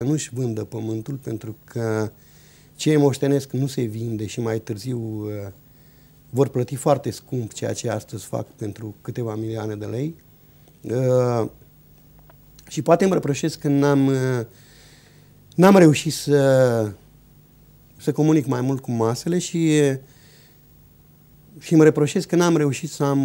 nu-și vândă pământul, pentru că ce moștenesc nu se vinde și mai târziu vor plăti foarte scump ceea ce astăzi fac pentru câteva milioane de lei. Și poate îmi reproșesc că n-am reușit să comunic mai mult cu masele și îmi reproșez că n-am reușit să am,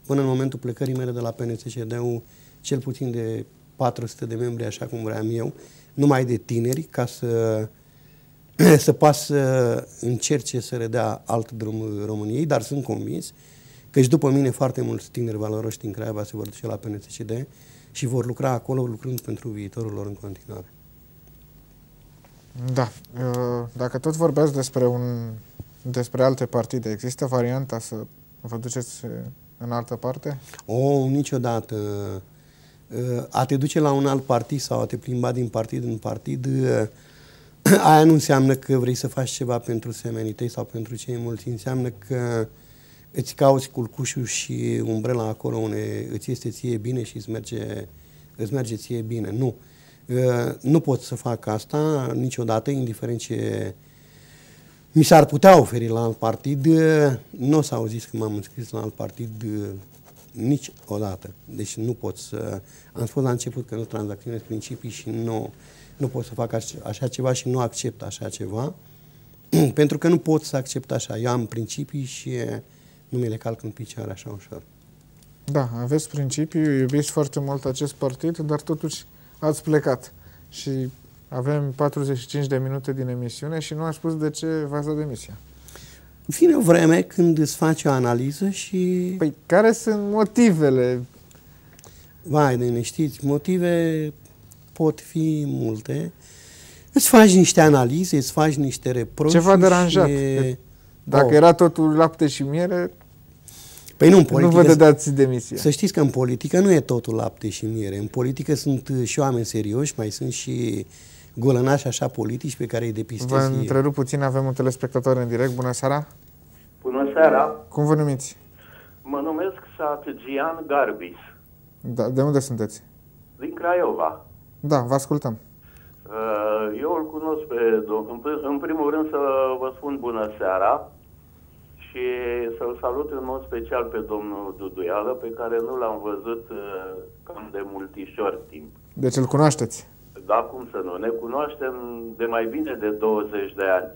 până în momentul plecării mele de la PNCCD-ul, cel puțin de 400 de membri, așa cum vreau eu, numai de tineri, ca să pas să încerce să redea alt drum României, dar sunt convins că și după mine foarte mulți tineri valoroși din Craiova se vor duce la PNCCD și vor lucra acolo, lucrând pentru viitorul lor în continuare. Da. Dacă tot vorbeați despre alte partide, există varianta să vă duceți în altă parte? Niciodată. A te duce la un alt partid sau a te plimba din partid în partid, aia nu înseamnă că vrei să faci ceva pentru semenii tăi sau pentru cei mulți. Înseamnă că îți cauți culcușul și umbrela acolo unde îți este ție bine și îți merge ție bine. Nu. Nu pot să fac asta niciodată, indiferent ce mi s-ar putea oferi la alt partid. Nu o să auziți că m-am înscris la alt partid niciodată. Deci nu pot să... Am spus la început că nu tranzacționez principii și nu pot să fac așa ceva și nu accept așa ceva, pentru că nu pot să accept așa. Eu am principii și nu mi le calc în picioare așa ușor. Da, aveți principii, iubiți foarte mult acest partid, dar totuși ați plecat. Și avem 45 de minute din emisiune și nu ați spus de ce v-ați dat demisia. Vine o vreme când îți faci o analiză și... Păi, care sunt motivele? Vai de neștiți, motive pot fi multe. Îți faci niște analize, îți faci niște reproșuri. Ce v-a deranjat? Dacă era totul lapte și miere, păi nu, în politică, nu vă dădeați demisia. Să știți că în politică nu e totul lapte și miere. În politică sunt și oameni serioși, mai sunt și golănași așa politici pe care îi depistezi. Vă întrerup puțin, avem un telespectator în direct. Bună seara! Bună seara! Cum vă numiți? Mă numesc Satgian Garbis. Da, de unde sunteți? Din Craiova. Da, vă ascultăm. Eu îl cunosc pe domnul. În primul rând să vă spun bună seara și să-l salut în mod special pe domnul Duduială, pe care nu l-am văzut cam de multișor timp. Deci îl cunoașteți? Da, cum să nu. Ne cunoaștem de mai bine de 20 de ani.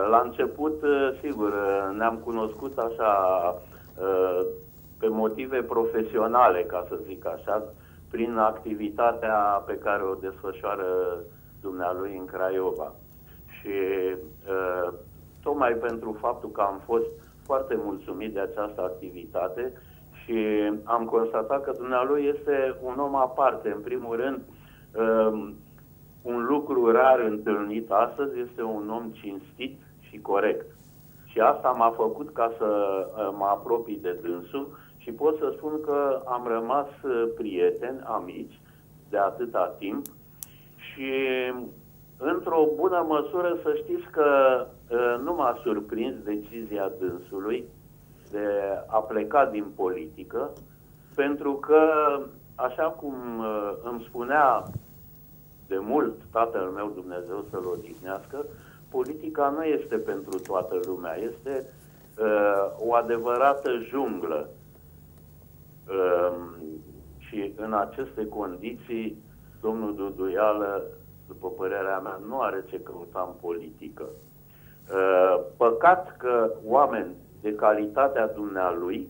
La început, sigur, ne-am cunoscut așa pe motive profesionale, ca să zic așa, prin activitatea pe care o desfășoară dumnealui în Craiova. Și tocmai pentru faptul că am fost foarte mulțumit de această activitate și am constatat că dumnealui este un om aparte. În primul rând, un lucru rar întâlnit astăzi, este un om cinstit și corect. Și asta m-a făcut ca să mă apropii de dânsul și pot să spun că am rămas prieteni, amici, de atâta timp și într-o bună măsură să știți că nu m-a surprins decizia dânsului de a pleca din politică, pentru că, așa cum îmi spunea de mult tatăl meu, Dumnezeu să-l odihnească, politica nu este pentru toată lumea, este o adevărată junglă. Și în aceste condiții, domnul Duduială, după părerea mea, nu are ce căuta în politică. Păcat că oameni de calitatea dumnealui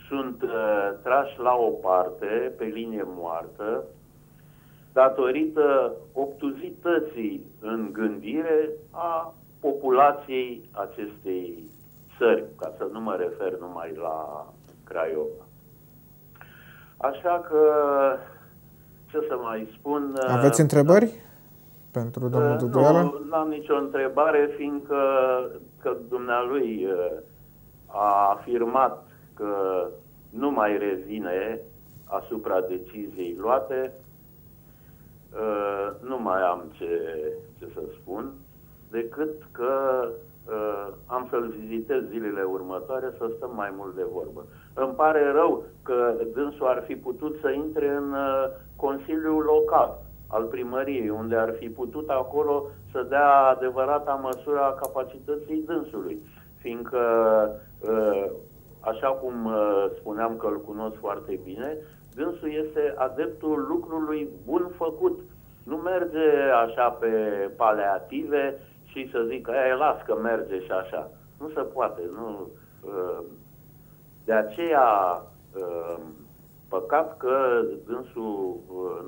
sunt trași la o parte, pe linie moartă, datorită obtuzității în gândire a populației acestei țări, ca să nu mă refer numai la Craiova. Așa că, ce să mai spun... Aveți întrebări pentru domnul Duduială? Nu am nicio întrebare, fiindcă dumnealui a afirmat că nu mai revine asupra deciziei luate. Nu mai am ce să spun, decât că am să-l vizitez zilele următoare să stăm mai mult de vorbă. Îmi pare rău că dânsul ar fi putut să intre în Consiliul Local. al primăriei, unde ar fi putut acolo să dea adevărata măsură a capacității dânsului. Fiindcă, așa cum spuneam că îl cunosc foarte bine, dânsul este adeptul lucrului bun făcut. Nu merge așa pe paliative și să zică, las că merge și așa. Nu se poate. Nu. De aceea, păcat că dânsul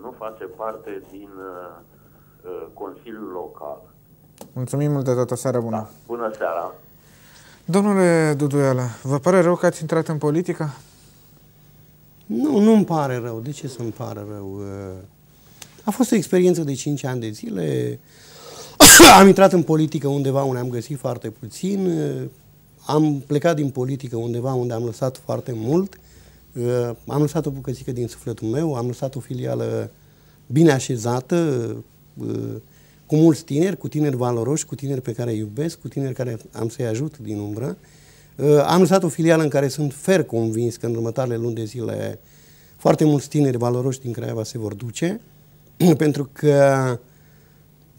nu face parte din Consiliul Local. Mulțumim mult de tot, o seară bună. Da. Bună seara. Domnule Duduială, vă pare rău că ați intrat în politică? Nu-mi pare rău. De ce să-mi pară rău? A fost o experiență de 5 ani de zile. Am intrat în politică undeva unde am găsit foarte puțin. Am plecat din politică undeva unde am lăsat foarte mult. Am lăsat o bucățică din sufletul meu, am lăsat o filială bine așezată, cu mulți tineri, cu tineri valoroși, cu tineri pe care îi iubesc, cu tineri care am să-i ajut din umbră. Am lăsat o filială în care sunt fer convins că în următoarele luni de zile foarte mulți tineri valoroși din Craiova se vor duce, pentru că,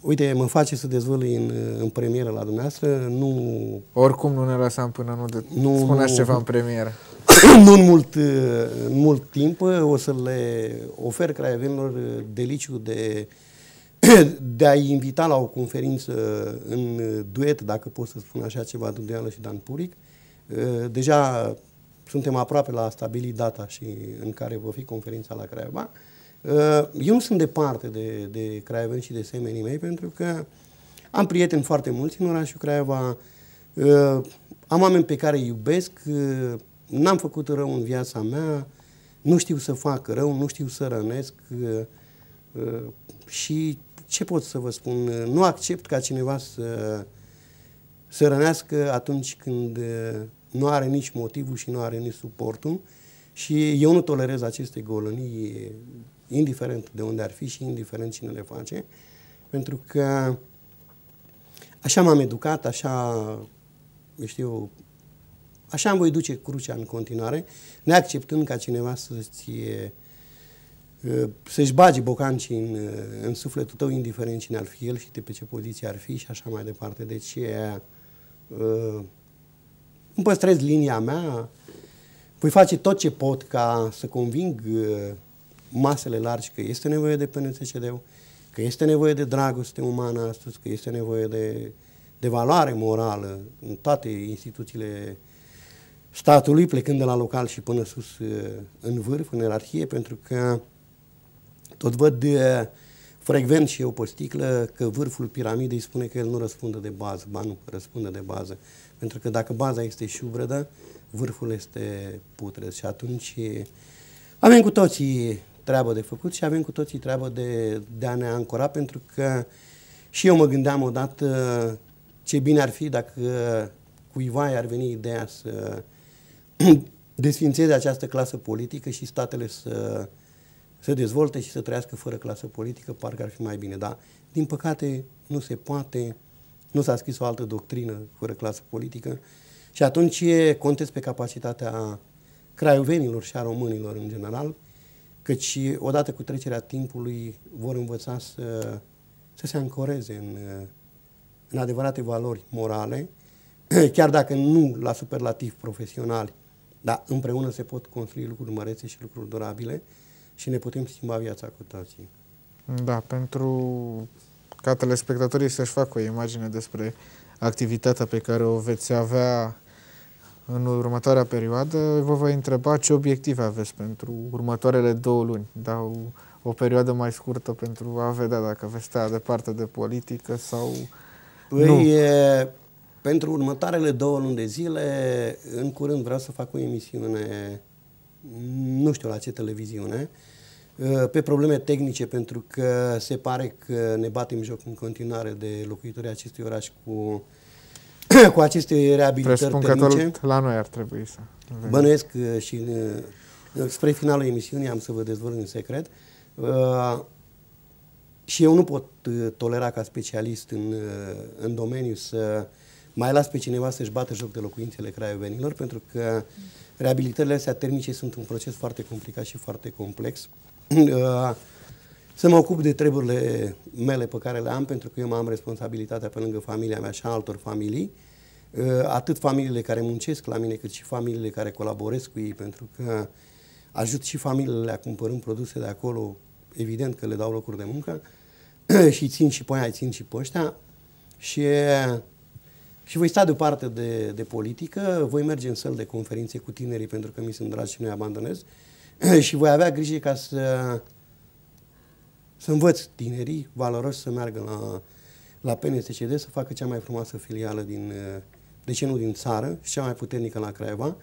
uite, mă face să dezvălui în premieră la dumneavoastră, nu... Oricum nu ne lăsam până nu spuneați ceva în premieră. Nu în mult timp o să le ofer craiovenilor deliciul de a-i invita la o conferință în duet, dacă pot să spun așa ceva, Duduială și Dan Puric. Deja suntem aproape la a stabili data și în care va fi conferința la Craiova. Eu nu sunt departe de craioven și de semenii mei, pentru că am prieteni foarte mulți în orașul Craiova, am oameni pe care îi iubesc, n-am făcut rău în viața mea, nu știu să fac rău, nu știu să rănesc și ce pot să vă spun? Nu accept ca cineva să rănească atunci când nu are nici motivul și nu are nici suportul și eu nu tolerez aceste golănii, indiferent de unde ar fi și indiferent cine le face, pentru că așa m-am educat, așa îmi voi duce crucea în continuare, neacceptând ca cineva să-și bage bocancii în sufletul tău, indiferent cine ar fi el și de pe ce poziție ar fi și așa mai departe. Deci îmi păstrez linia mea, voi face tot ce pot ca să conving masele largi că este nevoie de PNCCD-ul, că este nevoie de dragoste umană astăzi, că este nevoie de valoare morală în toate instituțiile statului, plecând de la local și până sus în vârf, în ierarhie, pentru că tot văd frecvent și eu pe sticlă că vârful piramidei spune că el nu răspunde de bază. Ba nu, răspunde de bază. Pentru că dacă baza este șubredă, vârful este putred. Și atunci avem cu toții treabă de făcut și avem cu toții treabă de a ne ancora, pentru că și eu mă gândeam odată ce bine ar fi dacă cuiva ar veni ideea să desfințeze această clasă politică și statele să dezvolte și să trăiască fără clasă politică, parcă ar fi mai bine. Dar, din păcate, nu se poate, nu s-a scris o altă doctrină fără clasă politică și atunci contez pe capacitatea craiovenilor și a românilor în general, căci odată cu trecerea timpului vor învăța să se ancoreze în adevărate valori morale, chiar dacă nu la superlativ profesionali, dar împreună se pot construi lucruri mărețe și lucruri durabile și ne putem schimba viața cu toții. Da, pentru ca telespectatorii să-și facă o imagine despre activitatea pe care o veți avea în următoarea perioadă, vă voi întreba ce obiective aveți pentru următoarele 2 luni. Da, o perioadă mai scurtă pentru a vedea dacă veți sta departe de politică sau nu. Pentru următoarele 2 luni de zile, în curând vreau să fac o emisiune, nu știu la ce televiziune, pe probleme tehnice, pentru că se pare că ne batem joc în continuare de locuitorii acestui oraș cu aceste reabilitări tehnice. Presupun că la noi ar trebui să vedem. Bănuiesc și spre finalul emisiunii am să vă dezvălui în secret. Și eu nu pot tolera ca specialist în domeniu să mai las pe cineva să-și bată joc de locuințele craiovenilor, pentru că reabilitările astea termice sunt un proces foarte complicat și foarte complex. să mă ocup de treburile mele pe care le am, pentru că eu mai am responsabilitatea pe lângă familia mea și a altor familii, atât familiile care muncesc la mine, cât și familiile care colaborez cu ei, pentru că ajut și familiile cumpărând produse de acolo, evident că le dau locuri de muncă și țin și pe aia, țin și pe ăștia și voi sta deoparte de politică, voi merge în săli de conferințe cu tinerii pentru că mi sunt dragi și nu-i abandonez și voi avea grijă ca să învăț tinerii valoroși să meargă la PNSCD, să facă cea mai frumoasă filială de ce nu din țară, și cea mai puternică la Craiova,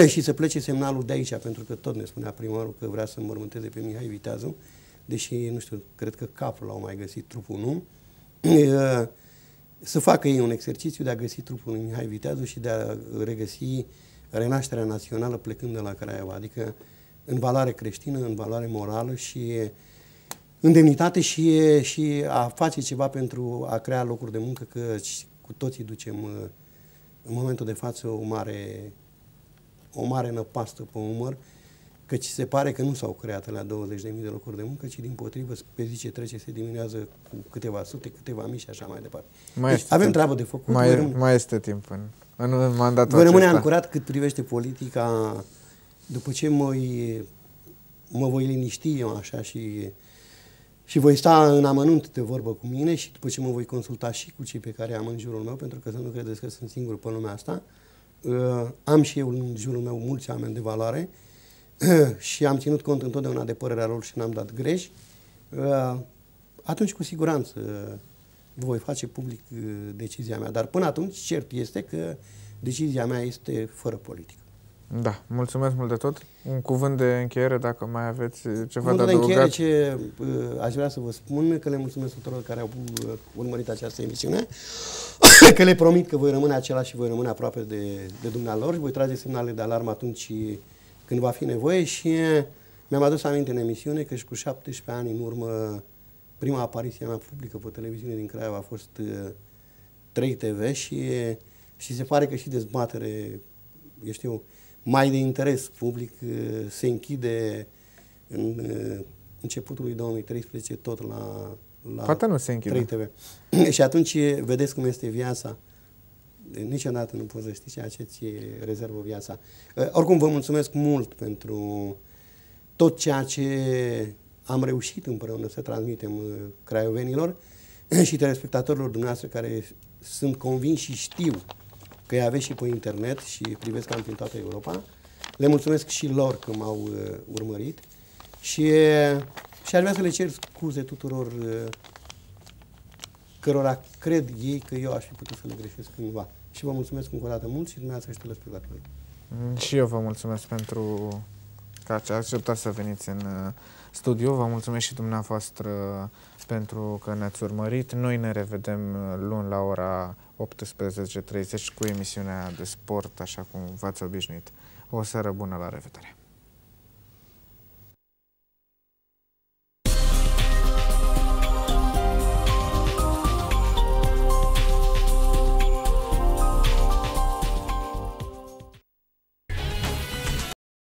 și să plece semnalul de aici, pentru că tot ne spunea primarul că vrea să înmormânteze pe Mihai Viteazu, deși, nu știu, cred că capul l-au mai găsit, trupul nu, să facă ei un exercițiu de a găsi trupul lui Mihai Viteazu și de a regăsi renașterea națională plecând de la Craiova, adică în valoare creștină, în valoare morală și în demnitate și a face ceva pentru a crea locuri de muncă, că cu toții ducem în momentul de față o mare năpastă pe umăr, căci se pare că nu s-au creat alea 20.000 de locuri de muncă, ci dimpotrivă, pe zi ce trece se diminuează cu câteva sute, câteva mii și așa mai departe. Deci avem treabă de făcut. Mai este timp în mandatul acesta. Voi rămâne ancorat cât privește politica, după ce mă voi liniști eu așa și voi sta în amănunt de vorbă cu mine și după ce mă voi consulta și cu cei pe care am în jurul meu, pentru că să nu credeți că sunt singur pe lumea asta, am și eu în jurul meu mulți oameni de valoare și am ținut cont întotdeauna de părerea lor și n-am dat greș, atunci cu siguranță voi face public decizia mea. Dar până atunci, cert este că decizia mea este fără politică. Da, mulțumesc mult de tot. Un cuvânt de încheiere, dacă mai aveți ceva de adăugat. De încheiere ce aș vrea să vă spun, că le mulțumesc tuturor care au urmărit această emisiune, că le promit că voi rămâne același și voi rămâne aproape de dumnealor, voi trage semnale de alarmă atunci când va fi nevoie și mi-am adus aminte în emisiune că și cu 17 ani în urmă, prima apariție mea publică pe televiziune din Craiova a fost 3 TV și se pare că și dezbatere, eu știu, mai de interes public se închide în începutul lui 2013 tot la Poate nu se închide. 3 TV. Și atunci vedeți cum este viața. Niciodată nu poți să știi ceea ce ți rezervă viața. Oricum vă mulțumesc mult pentru tot ceea ce am reușit împreună să transmitem craiovenilor și telespectatorilor dumneavoastră care sunt convinși și știu că îi aveți și pe internet și privesc cam prin toată Europa. Le mulțumesc și lor că m-au urmărit și aș vrea să le cer scuze tuturor cărora cred ei că eu aș fi putut să le greșesc cândva. Și vă mulțumesc încă o dată mult și dumneavoastră și telespectatorii. Și eu vă mulțumesc pentru că ați acceptat să veniți în studio. Vă mulțumesc și dumneavoastră pentru că ne-ați urmărit. Noi ne revedem luni la ora 18:30 cu emisiunea de sport, așa cum v-ați obișnuit. O seară bună, la revedere!